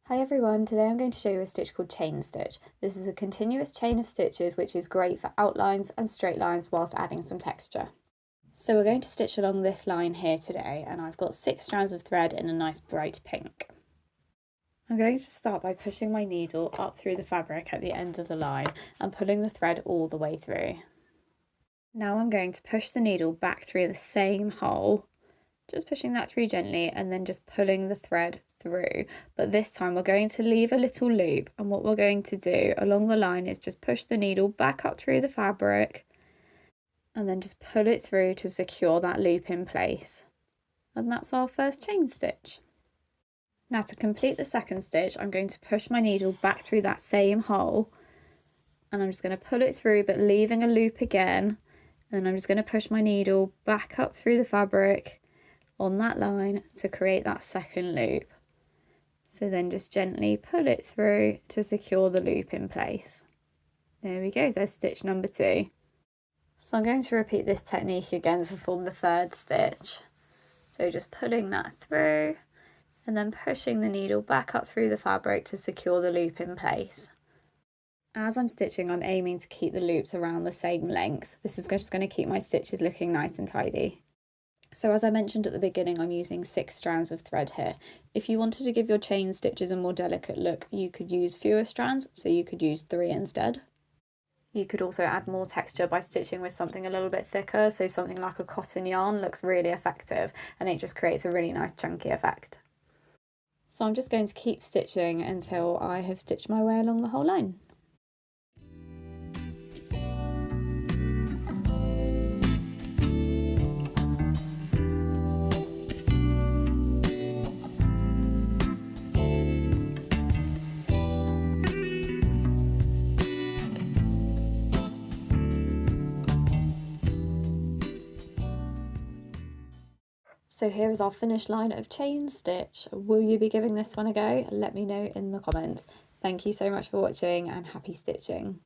Hi everyone, today I'm going to show you a stitch called chain stitch. This is a continuous chain of stitches which is great for outlines and straight lines whilst adding some texture. So we're going to stitch along this line here today, and I've got 6 strands of thread in a nice bright pink. I'm going to start by pushing my needle up through the fabric at the end of the line and pulling the thread all the way through. Now I'm going to push the needle back through the same hole, just pushing that through gently and then just pulling the thread through. But this time we're going to leave a little loop, and what we're going to do along the line is just push the needle back up through the fabric and then just pull it through to secure that loop in place. And that's our first chain stitch. Now to complete the second stitch, I'm going to push my needle back through that same hole, and I'm just going to pull it through but leaving a loop again, and I'm just going to push my needle back up through the fabric on that line to create that second loop. So then just gently pull it through to secure the loop in place. There we go, there's stitch number 2. So I'm going to repeat this technique again to form the third stitch. So just pulling that through and then pushing the needle back up through the fabric to secure the loop in place. As I'm stitching, I'm aiming to keep the loops around the same length. This is just going to keep my stitches looking nice and tidy. So as I mentioned at the beginning, I'm using 6 strands of thread here. If you wanted to give your chain stitches a more delicate look, you could use fewer strands, so you could use 3 instead. You could also add more texture by stitching with something a little bit thicker, so something like a cotton yarn looks really effective and it just creates a really nice chunky effect. So I'm just going to keep stitching until I have stitched my way along the whole line. So here is our finished line of chain stitch. Will you be giving this one a go? Let me know in the comments. Thank you so much for watching and happy stitching.